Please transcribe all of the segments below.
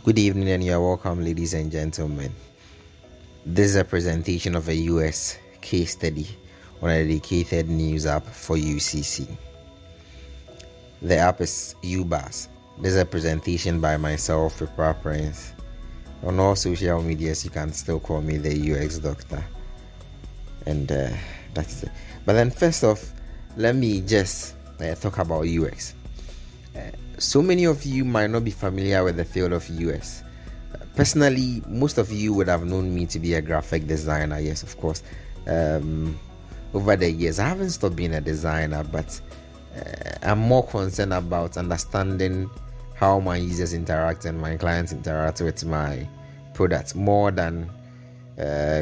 Good evening and you're welcome, ladies and gentlemen. This is a presentation of a US case study on a dedicated news app for UCC. The app is UBAS. This is a presentation by myself, Prepare Prince. On all social medias, you can still call me the UX Doctor. And that's it. But then, first off, let me just talk about UX. So many of you might not be familiar with the field of UX. Personally, most of you would have known me to be a graphic designer. Yes, of course. Over the years, I haven't stopped being a designer, but I'm more concerned about understanding how my users interact and my clients interact with my products more than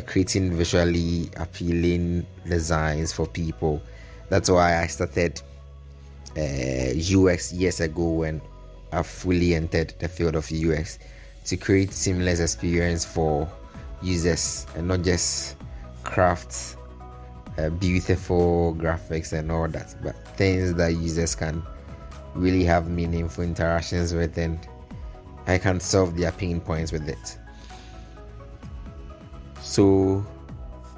creating visually appealing designs for people. That's why I started UX years ago when I fully entered the field of UX to create seamless experience for users and not just craft beautiful graphics and all that, but things that users can really have meaningful interactions with, and I can solve their pain points with it. So,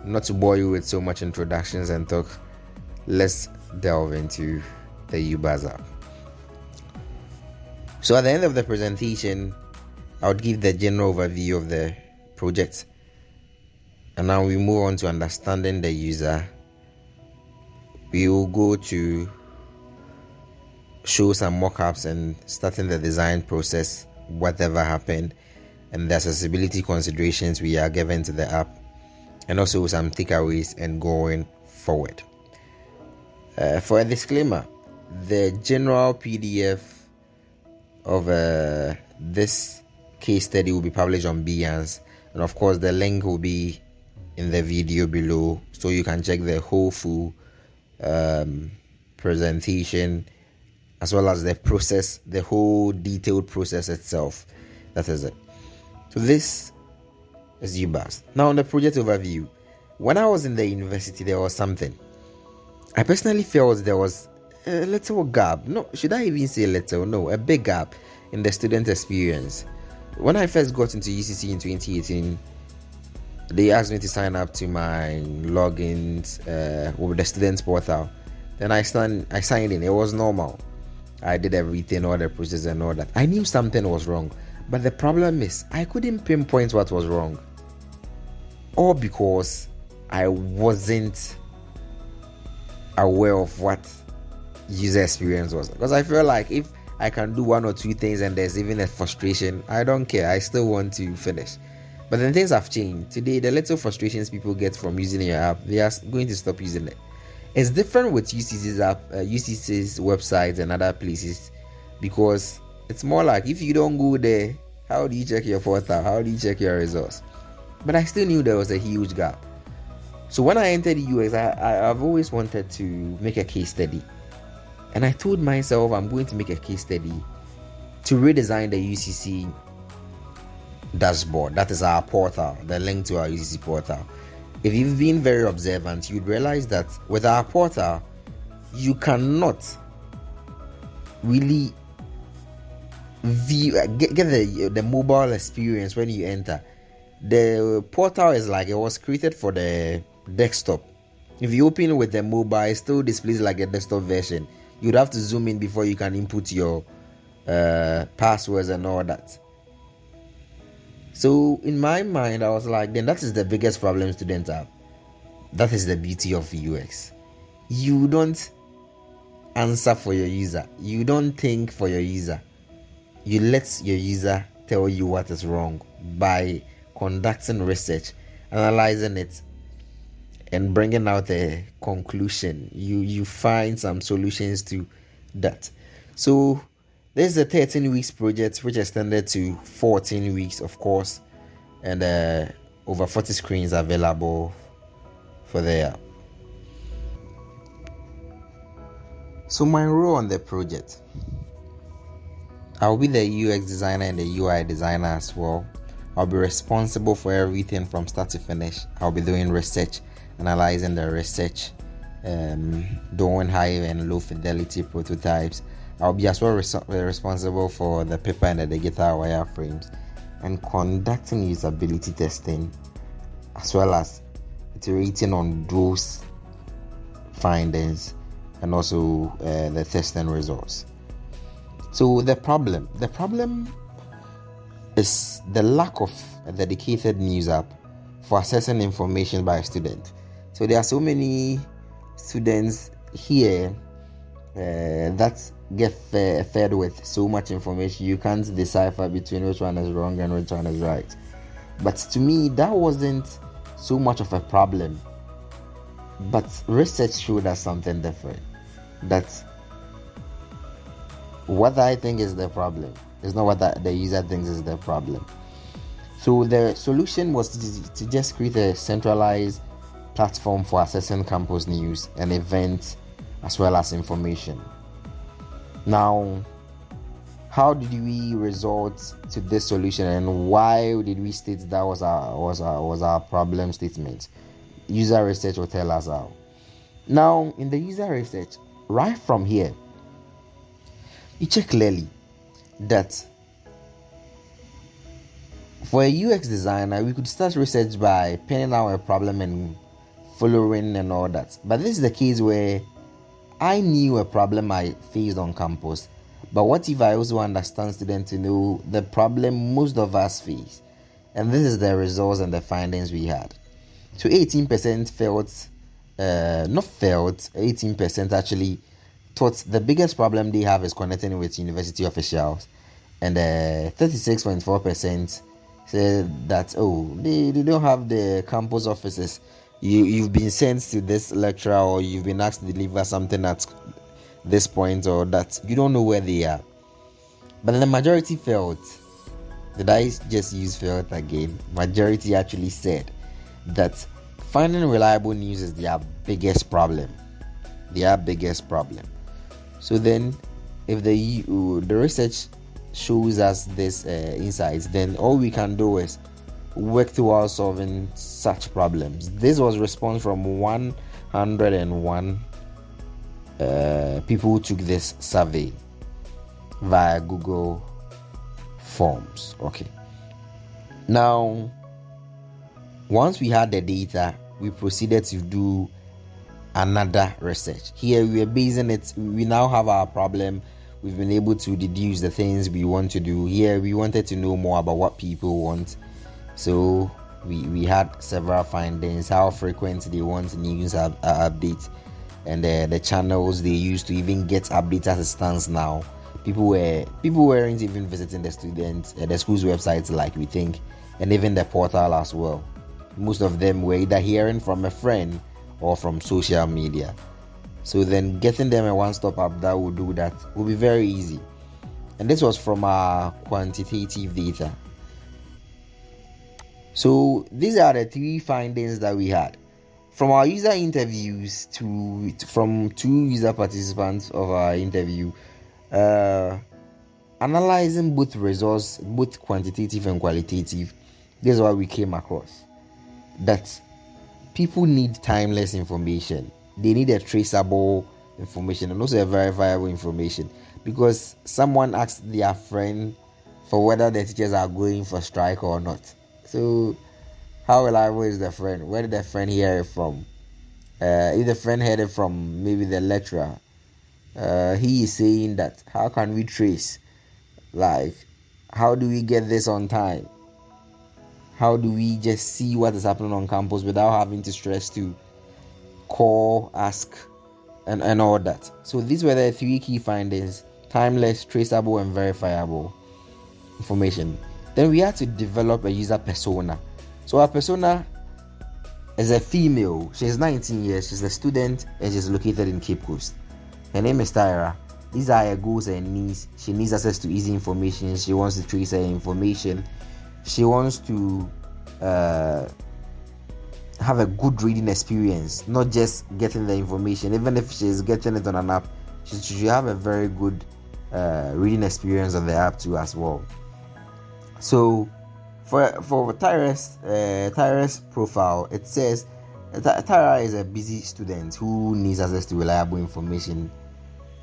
not to bore you with so much introductions and talk, let's delve into the UBAS app. So at the end of the presentation, I would give the general overview of the project, and now we move on to understanding the user. We will go to show some mock-ups and starting the design process, whatever happened, and the accessibility considerations we are given to the app, and also some takeaways and going forward. For a disclaimer, the general PDF of this case study will be published on Behance, and of course the link will be in the video below, so you can check the whole full presentation as well as the process, the whole detailed process itself. That is it. So this is UBAS. Now on the project overview, when I was in the university, there was something. I personally felt there was a little gap. No, should I even say little? No, a big gap in the student experience. When I first got into UCC in 2018, they asked me to sign up to my logins with the students portal. Then I signed in. It was normal. I did everything, all the process and all that. I knew something was wrong, but the problem is I couldn't pinpoint what was wrong. All because I wasn't aware of what user experience was. Because I feel like if I can do one or two things and there's even a frustration, I don't care. I still want to finish. But then things have changed. Today, the little frustrations people get from using your app, they are going to stop using it. It's different with UCC's app, UCC's websites and other places, because it's more like if you don't go there, how do you check your portal? How do you check your results? But I still knew there was a huge gap. So when I entered UX, I've always wanted to make a case study. And I told myself I'm going to make a case study to redesign the UCC dashboard. That is our portal, the link to our UCC portal. If you've been very observant, you'd realize that with our portal, you cannot really get the mobile experience when you enter. The portal is like it was created for the desktop. If you open it with the mobile, it still displays like a desktop version. You'd have to zoom in before you can input your passwords and all that. So in my mind, I was like, then that is the biggest problem students have. That is the beauty of UX. You don't answer for your user. You don't think for your user. You let your user tell you what is wrong by conducting research, analyzing it, and bringing out a conclusion. You find some solutions to that. So this is a 13 weeks project which extended to 14 weeks, of course, and over 40 screens available for the app. So my role on the project, I'll be the UX designer and the UI designer as well. I'll be responsible for everything from start to finish. I'll be doing research, analyzing the research, doing high and low fidelity prototypes. I'll be as well responsible for the paper and the digital wireframes and conducting usability testing, as well as iterating on those findings and also the testing results. So the problem is the lack of a dedicated news app for accessing information by a student. So there are so many students here that get fed with so much information you can't decipher between which one is wrong and which one is right. But to me, that wasn't so much of a problem. But research showed us something different. That what I think is the problem is not what the user thinks is the problem. So the solution was to just create a centralized platform for accessing campus news and events as well as information. Now, how did we resort to this solution, and why did we state that was our problem statement? User research will tell us how. Now, in the user research, right from here, you check clearly that for a UX designer, we could start research by pinning out a problem and following and all that. But this is the case where I knew a problem I faced on campus. But what if I also understand students to know the problem most of us face? And this is the results and the findings we had. So 18% 18% actually thought the biggest problem they have is connecting with university officials. And 36.4% said that, they don't have the campus offices. You've been sent to this lecturer, or you've been asked to deliver something at this point, or that you don't know where they are. But the majority felt, did I just use felt again? Majority actually said that finding reliable news is their biggest problem. So then, if the research shows us this insights, then all we can do is work towards solving such problems. This was response from 101 people who took this survey via Google Forms. Okay. Now, once we had the data, we proceeded to do another research. Here we are basing it. We now have our problem. We've been able to deduce the things we want to do. Here we wanted to know more about what people want. So we had several findings, how frequent they want news updates, and the channels they use to even get updates as it stands now. People weren't even visiting the school's websites like we think, and even the portal as well. Most of them were either hearing from a friend or from social media. So then getting them a one-stop app that would do that will be very easy. And this was from our quantitative data. So these are the three findings that we had from our user interviews from 2 user participants of our interview, analyzing both results, both quantitative and qualitative. This is what we came across, that people need timeless information. They need a traceable information and also a verifiable information, because someone asked their friend for whether the teachers are going for strike or not. So how reliable is the friend? Where did the friend hear it from? If the friend heard it from maybe the lecturer, he is saying that, how can we trace? Like, how do we get this on time? How do we just see what is happening on campus without having to stress to call, ask, and all that? So these were the 3 key findings: timeless, traceable, and verifiable information. Then we had to develop a user persona. So our persona is a female. She's 19 years. She's a student and she's located in Cape Coast. Her name is Tyra. These are her goals and needs. She needs access to easy information. She wants to trace her information. She wants to have a good reading experience, not just getting the information. Even if she's getting it on an app, she should have a very good reading experience on the app too as well. So for Tyra's profile, it says Tyra is a busy student who needs access to reliable information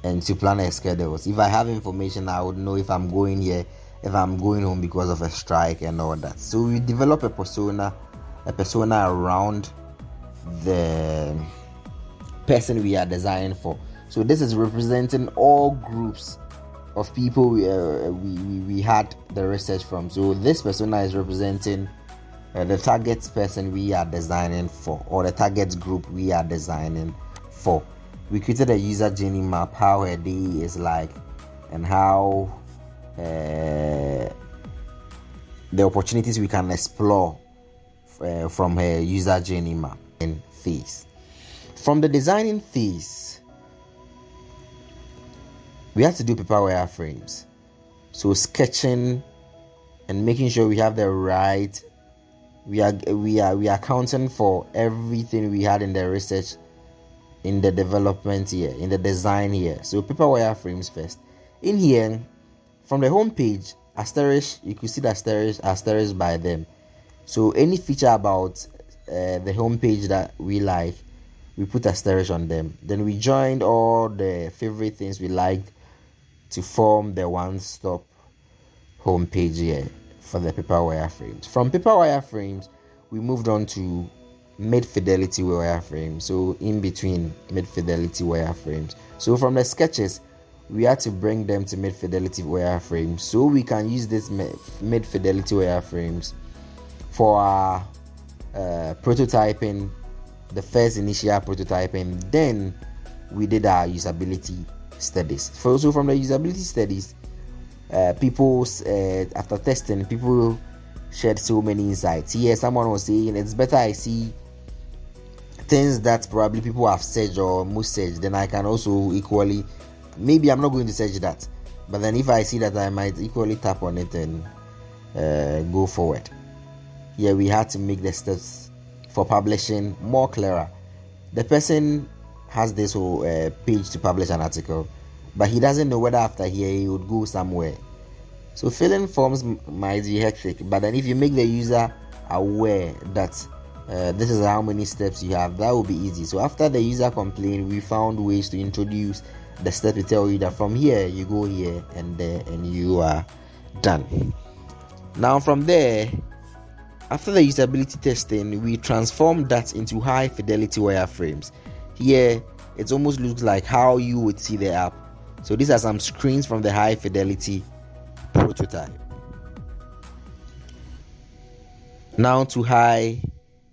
and to plan a schedule. If I have information, I would know if I'm going here, if I'm going home because of a strike and all that. So we develop a persona around the person we are designing for. So this is representing all groups of people we had the research from. So this persona is representing the target person we are designing for, or the target group we are designing for. We created a user journey map, how her day is like, and how the opportunities we can explore from her user journey map and phase. From the designing phase, we have to do paper wireframes. So sketching and making sure we have the right. We are accounting for everything we had in the research, in the development here, in the design here. So paper wireframes first. In here, from the home page, asterisk, you could see the asterisk by them. So any feature about the home page that we like, we put asterisk on them. Then we joined all the favorite things we liked to form the one-stop home page here for the paper wireframes. From paper wireframes, we moved on to mid-fidelity wireframes. So in between mid-fidelity wireframes. So from the sketches, we had to bring them to mid-fidelity wireframes, so we can use this mid-fidelity wireframes for our prototyping, the first initial prototyping. Then we did our usability studies. So from the usability studies, people after testing, people shared so many insights. Here someone was saying it's better I see things that probably people have searched or most searched, then I can also equally, maybe I'm not going to search that, but then if I see that, I might equally tap on it and go forward. Here we had to make the steps for publishing more clearer. The person has this whole page to publish an article, but he doesn't know whether after here he would go somewhere. So filling forms might be hectic, but then if you make the user aware that this is how many steps you have, that will be easy. So after the user complained, we found ways to introduce the step to tell you that from here you go here and there and you are done. Now from there, after the usability testing, we transformed that into high fidelity wireframes. Here it almost looks like how you would see the app. So these are some screens from the high fidelity prototype. Now to high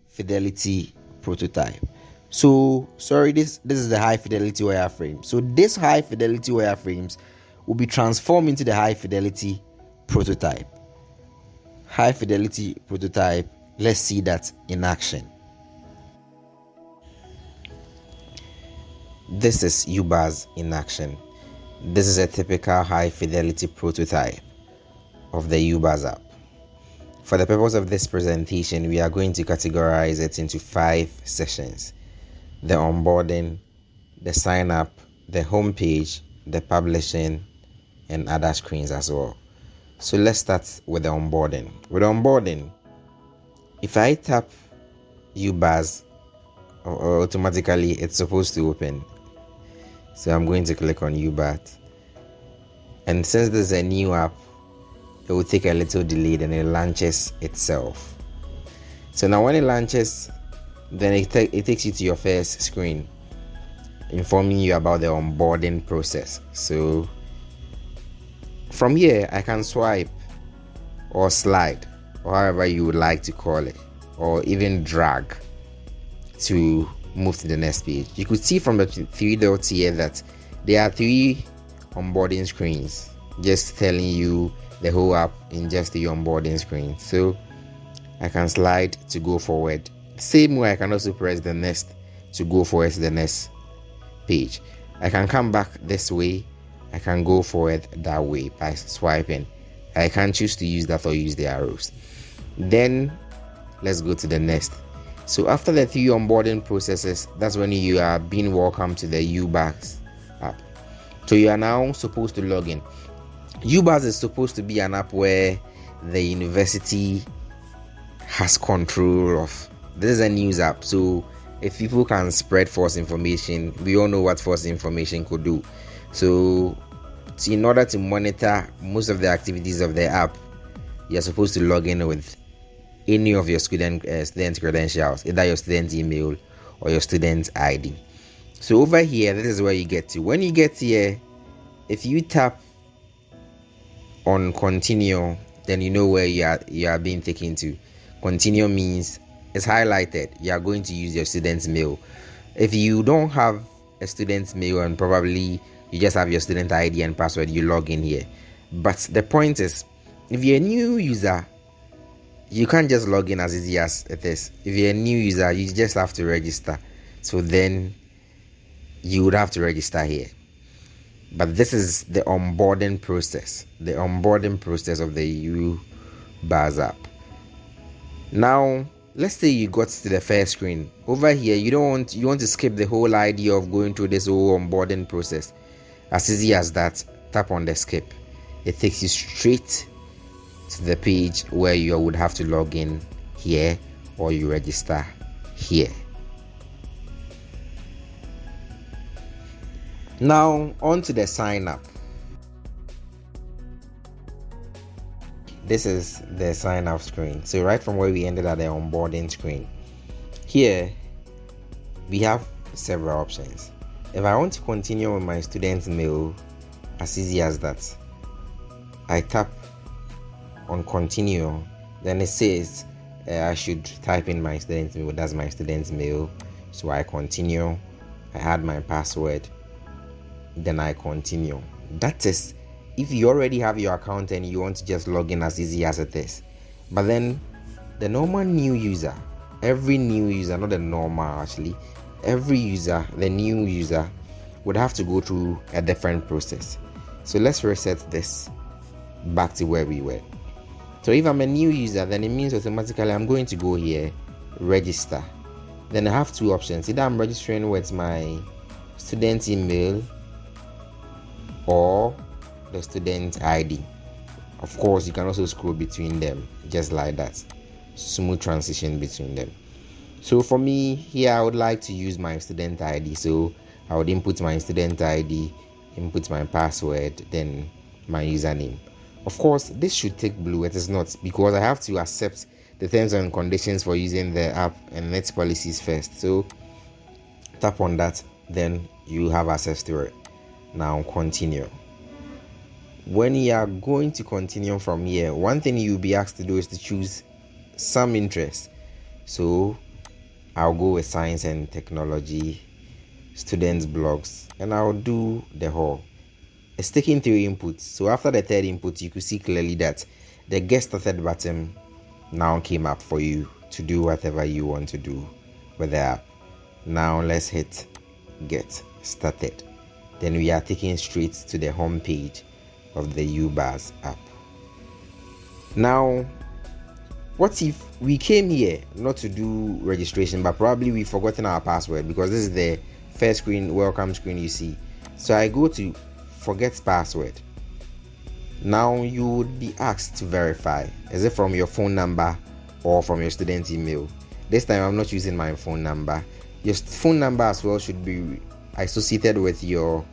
fidelity prototype. So sorry, this is the high fidelity wireframe. So this high fidelity wireframes will be transformed into the high fidelity prototype. High fidelity prototype, let's see that in action. This is UBAS in action. This is a typical high fidelity prototype of the UBAS app. For the purpose of this presentation, we are going to categorize it into 5 sessions: the onboarding, the sign up, the home page, the publishing, and other screens as well. So let's start with the onboarding. With onboarding, if I tap UBAS, automatically it's supposed to open. So I'm going to click on UBAS, and since this is a new app, it will take a little delay, then it launches itself. So now when it launches, then it takes you to your first screen, informing you about the onboarding process. So from here, I can swipe or slide, or however you would like to call it, or even drag to move to the next page. You could see from the 3 dots here that there are 3 onboarding screens, just telling you the whole app in just the onboarding screen. So I can slide to go forward. Same way, I can also press the next to go forward to the next page. I can come back this way. I can go forward that way by swiping. I can choose to use that or use the arrows. Then let's go to the next. So after the 3 onboarding processes, that's when you are being welcomed to the UBAS app. So you are now supposed to log in. UBAS is supposed to be an app where the university has control of. This is a news app, so if people can spread false information, we all know what false information could do. So in order to monitor most of the activities of the app, you're supposed to log in with any of your student credentials, either your student email or your student ID. So over here, this is where you get to. When you get here, if you tap on continue, then you know where you are being taken to. Continue means it's highlighted. You are going to use your student's mail. If you don't have a student's mail and probably you just have your student ID and password, you log in here. But the point is, if you're a new user, you can't just log in as easy as it is. If you're a new user, you just have to register. So then you would have to register here. But this is the onboarding process of the UBars app. Now, let's say you got to the first screen. Over here, you want to skip the whole idea of going through this whole onboarding process. As easy as that, tap on the skip. It takes you straight to the page where you would have to log in here or you register here. Now on to the sign up. This is the sign up screen. So right from where we ended at the onboarding screen, here we have several options. If I want to continue with my student's mail, as easy as that, I tap on continue, then it says I should type in my student's mail. That's my student's mail. So I continue, I add my password, then I continue. That is if you already have your account and you want to just log in as easy as it is. But then the normal new user, every new user, not the normal actually, every user, the new user would have to go through a different process. So let's reset this back to where we were. So if I'm a new user, then it means automatically I'm going to go here, register. Then I have two options. Either I'm registering with my student email or the student ID. Of course, you can also scroll between them just like that. Smooth transition between them. So for me here, I would like to use my student ID. So I would input my student ID, input my password, then my username. Of course, this should take blue. It is not, because I have to accept the terms and conditions for using the app and net policies first. So tap on that, then you have access to it. Now continue. When you are going to continue from here, one thing you'll be asked to do is to choose some interest. So I'll go with science and technology, students blogs, and I'll do the whole. It's taking 3 inputs. So after the third input, you could see clearly that the get started button now came up for you to do whatever you want to do with the app. Now let's hit get started. Then we are taken straight to the home page of the UBars app. Now, what if we came here not to do registration, but probably we've forgotten our password, because this is the first screen, welcome screen you see. So I go to forget password. Now you would be asked to verify. Is it from your phone number or from your student email? This time I'm not using my phone number. Your phone number as well should be associated with your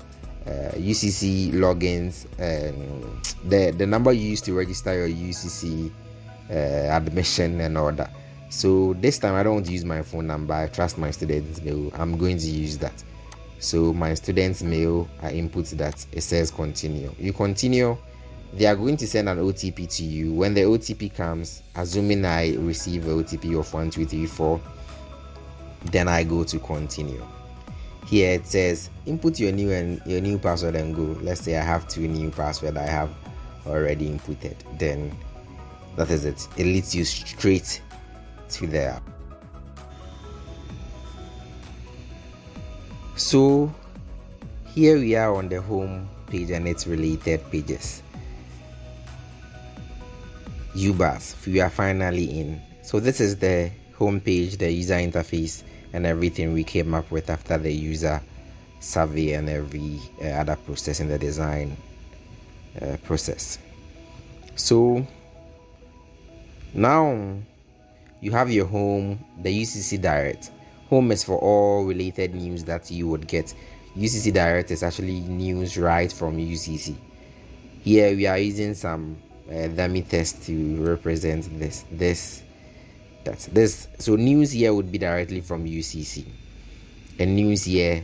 UCC logins and the number you use to register your UCC admission and all that. So this time I don't want to use my phone number. I trust my student's mail. I'm going to use that. So my student's mail, I input that. It says continue. You continue. They are going to send an OTP to you. When the OTP comes, assuming I receive an OTP of 1234, then I go to continue. Here it says input your new password and go. Let's say I have 2 new passwords I have already inputted. Then that is it. It leads you straight to the app. So here we are on the home page and its related pages. UBars, we are finally in. So this is the home page, the user interface, and everything we came up with after the user survey and every other process in the design process. So now you have your home, the UCC Direct. Home is for all related news that you would get. UCC Direct is actually news right from UCC. Here we are using some dummy test to represent this. So news here would be directly from UCC, and news here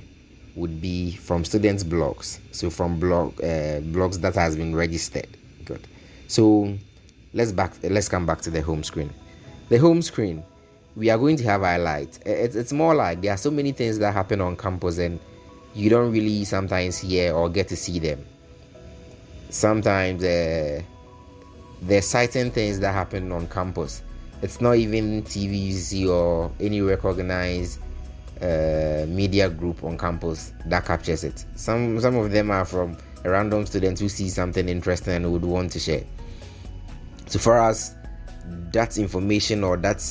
would be from students' blogs. So from blogs that has been registered. Good. So let's come back to the home screen. The home screen, we are going to have highlights. It's more like there are so many things that happen on campus and you don't really sometimes hear or get to see them. Sometimes there's certain things that happen on campus. It's not even TVC or any recognized media group on campus that captures it. Some of them are from a random student who sees something interesting and would want to share. So for us, that information or that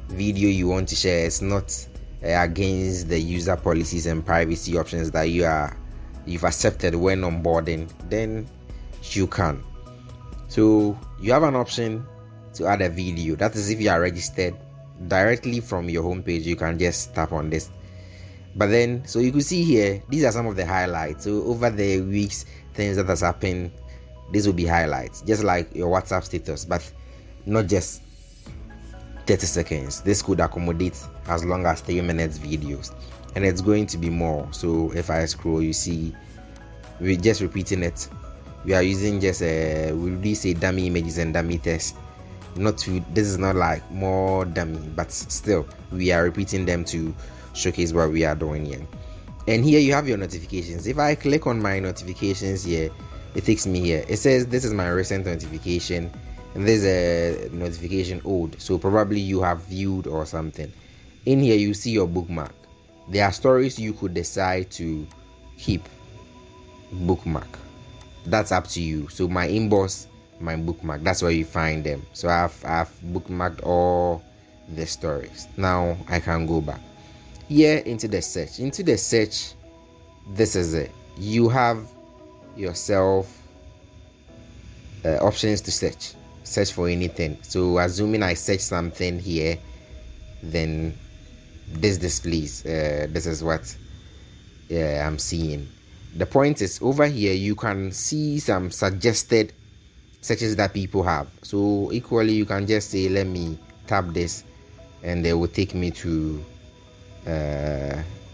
video you want to share is not against the user policies and privacy options that you've accepted when onboarding, then you can. So you have an option to add a video. That is if you are registered directly from your homepage. You can just tap on this. But then, so you can see here, these are some of the highlights. So over the weeks, things that has happened, these will be highlights, just like your WhatsApp status, but not just 30 seconds. This could accommodate as long as 3 minutes videos, and it's going to be more. So if I scroll, you see we're just repeating it. We are using just we really say dummy images and dummy test. This is not like more dummy, but still we are repeating them to showcase what we are doing here. And here you have your notifications. If I click on my notifications here, it takes me here. It says this is my recent notification, and there's a notification old, so probably you have viewed or something. In here you see your bookmark. There are stories you could decide to keep bookmark. That's up to you. So my inbox, my bookmark, that's where you find them. So I've bookmarked all the stories. Now I can go back here into the search. This is it. You have yourself options to search for anything. So assuming I search something here, then this displays this is what I'm seeing. The point is, over here you can see some suggested searches that people have. So equally you can just say, let me tap this, and they will take me to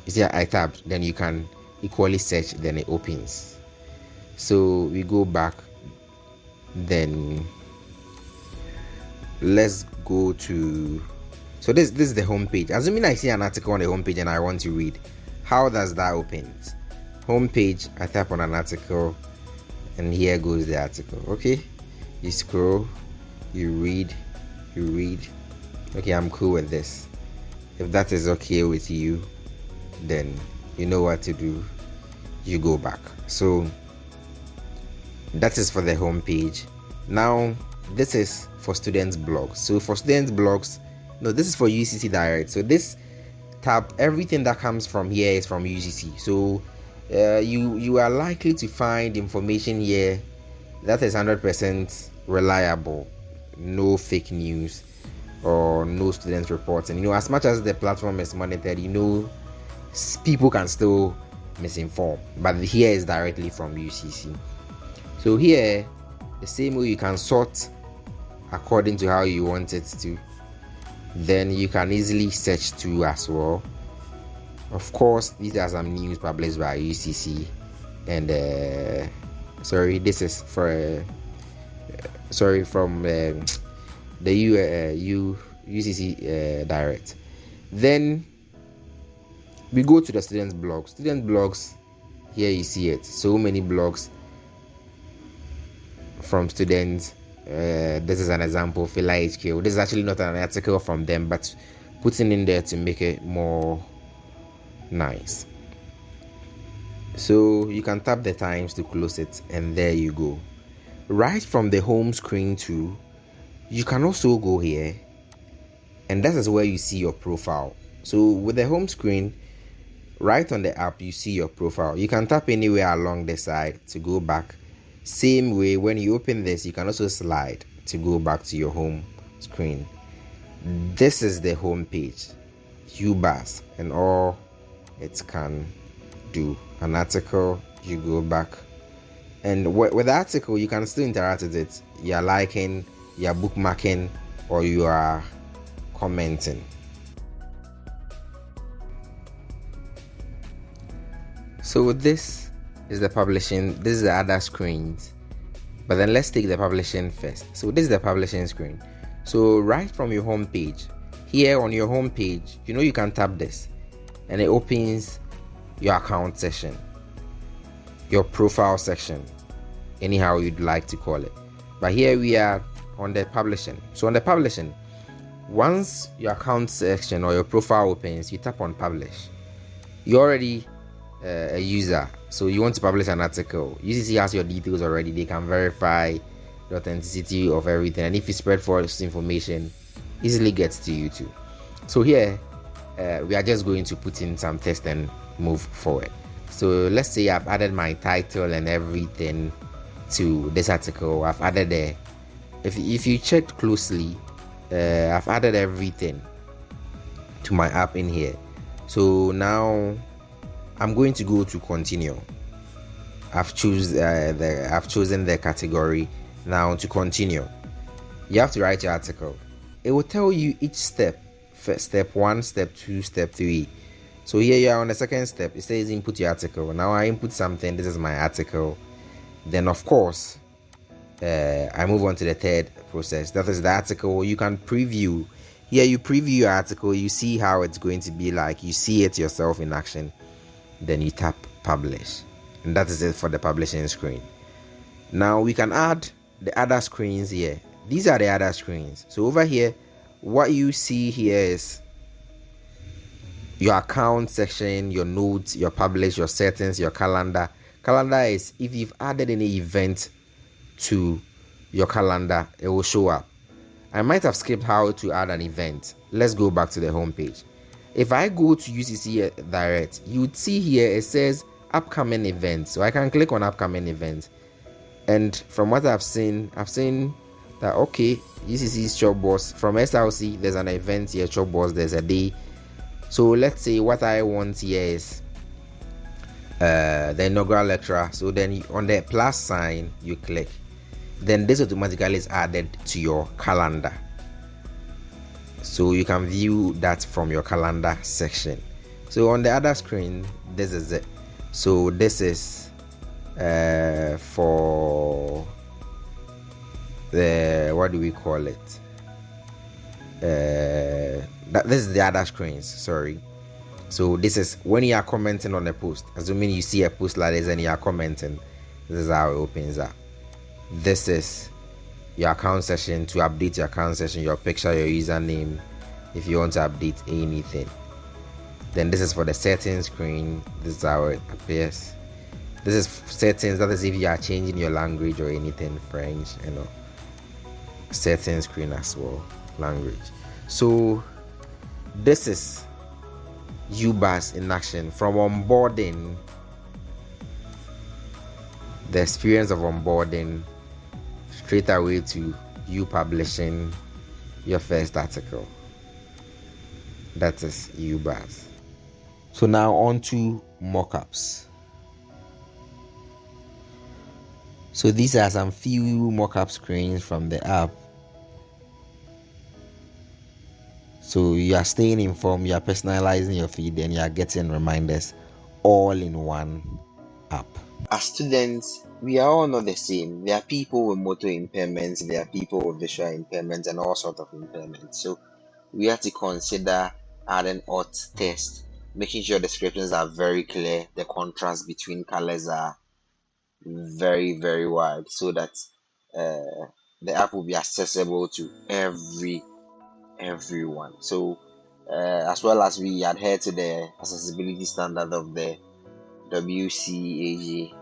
see I tapped, then you can equally search, then it opens. So we go back, then let's go to, so this is the home page. Assuming I see an article on the home page and I want to read, how does that open? Home page, I tap on an article, and here goes the article. Okay, you scroll, you read. Okay, I'm cool with this. If that is okay with you, then you know what to do. You go back. So that is for the home page. Now this is for students' blogs. So for students' blogs, no, this is for UCC Direct. So this tab, everything that comes from here is from UCC. So you are likely to find information here that is 100% reliable, no fake news or no students reports. And as much as the platform is monitored, people can still misinform, but here is directly from UCC. So here, the same way you can sort according to how you want it to, then you can easily search too as well. Of course, these are some news published by UCC, and this is from the UCC Direct. Then we go to the students' blogs. Student blogs, here you see it. So many blogs from students. This is an example, Fila HQ. This is actually not an article from them, but putting in there to make it more nice. So you can tap the times to close it, and there you go. Right from the home screen too, you can also go here, and that is where you see your profile. So with the home screen, right on the app, you see your profile. You can tap anywhere along the side to go back. Same way, when you open this, you can also slide to go back to your home screen. This is the home page, UBAS, and all it can do. an article, you go back, and with the article you can still interact with it. You're liking, you're bookmarking, or you are commenting. So this is the publishing, this is the other screens, but then let's take the publishing first. So this is the publishing screen. So right from your home page, here on your home page, you can tap this and it opens your account section, your profile section, anyhow you'd like to call it. But here we are on the publishing. So on the publishing, once your account section or your profile opens, you tap on publish. You're already a user, so you want to publish an article. UCC has your details already. They can verify the authenticity of everything, and if you spread false information, easily gets to you too. So here we are just going to put in some text and move forward. So let's say I've added my title and everything to this article. I've added there, if you checked closely, I've added everything to my app in here. So now I'm going to go to continue. I've chosen the category. Now to continue, you have to write your article. It will tell you each step: step 1, step 2, step 3. So here you are on the second step. It says input your article. Now I input something. This is my article. Then of course I move on to the third process. That is the article. You can preview. Here you preview your article. You see how it's going to be like. You see it yourself in action. Then you tap publish, and that is it for the publishing screen. Now we can add the other screens here. These are the other screens. So over here, what you see here is your account section, your notes, your publish, your settings, your calendar. Calendar is if you've added any event to your calendar, it will show up. I might have skipped how to add an event. Let's go back to the home page. If I go to UCC Direct, you would see here it says upcoming events. So I can click on upcoming events, and from what I've seen that okay, UCC's Job Boss, from SLC there's an event here, Job Boss, there's a day. So let's say what I want here is the inaugural lecturer. So then on the plus sign you click, then this automatically is added to your calendar. So you can view that from your calendar section. So on the other screen, this is it. So this is for the, what do we call it? This is the other screens, sorry. So this is when you are commenting on a post. Assuming you see a post like this and you are commenting, this is how it opens up. This is your account session. To update your account session, your picture, your username, if you want to update anything. Then this is for the settings screen. This is how it appears. This is settings, that is if you are changing your language or anything, French, settings screen as well, language. So this is UBAS in action, from onboarding, the experience of onboarding, straight away to you publishing your first article. That is UBAS. So now on to mockups. So these are some few mockup screens from the app. So you are staying informed, you are personalizing your feed, and you are getting reminders all in one app. As students, we are all not the same. There are people with motor impairments, there are people with visual impairments, and all sorts of impairments. So we have to consider adding auth text, making sure descriptions are very clear, the contrast between colors are very, very wide, so that the app will be accessible to everyone. So as well as we adhere to the accessibility standard of the WCAG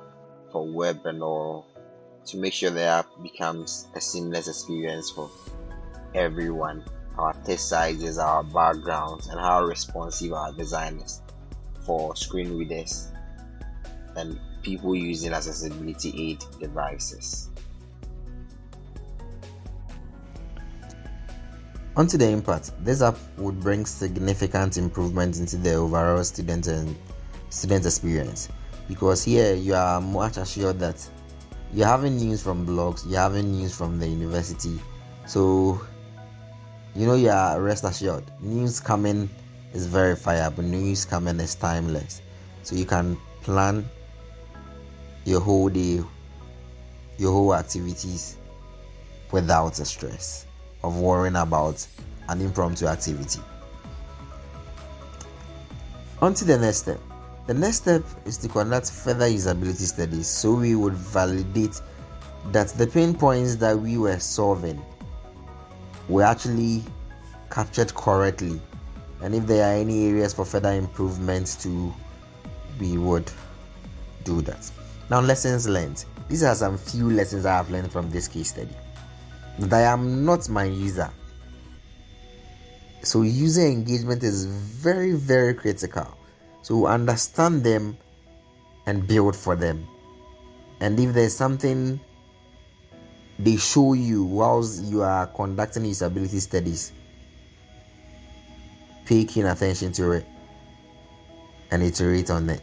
for web and all, to make sure the app becomes a seamless experience for everyone. Our text sizes, our backgrounds, and how responsive our design is for screen readers and people using accessibility aid devices. Onto the impact. This app would bring significant improvement into the overall student experience. because here you are much assured that you're having news from blogs, you're having news from the university. So you are rest assured. News coming is verifiable, news coming is timeless. So you can plan your whole day, your whole activities without the stress of worrying about an impromptu activity. On to the next step. The next step is to conduct further usability studies so we would validate that the pain points that we were solving were actually captured correctly, and if there are any areas for further improvements too, we would do that. Now, lessons learned. These are some few lessons I have learned from this case study. That I am not my user, so user engagement is very, very critical. So understand them and build for them. And if there's something they show you whilst you are conducting usability studies, pay keen attention to it and iterate on it.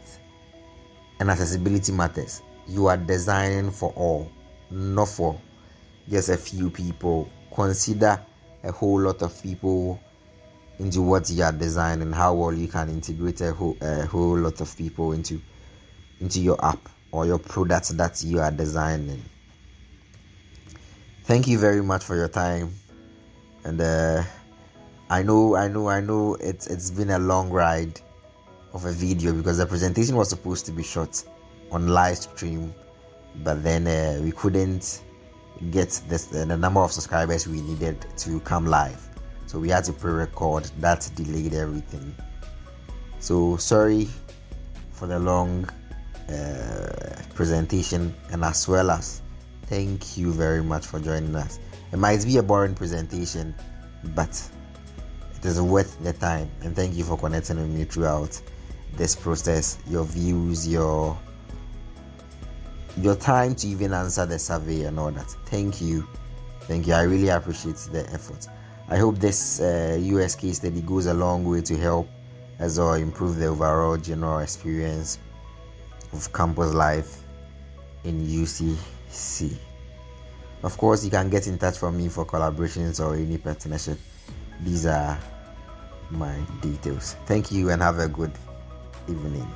And accessibility matters. You are designing for all, not for just a few people. Consider a whole lot of people into what you are designing, how well you can integrate a whole lot of people into your app or your product that you are designing. Thank you very much for your time, and I know it's been a long ride of a video because the presentation was supposed to be shot on live stream, but then we couldn't get the number of subscribers we needed to come live, so we had to pre-record. That delayed everything, so sorry for the long presentation, and as well as thank you very much for joining us. It might be a boring presentation, but it is worth the time, and thank you for connecting with me throughout this process, your views, your time to even answer the survey and all that. Thank you. I really appreciate the effort. I hope this US case study goes a long way to help us all improve the overall general experience of campus life in UCC. Of course, you can get in touch with me for collaborations or any partnership. These are my details. Thank you and have a good evening.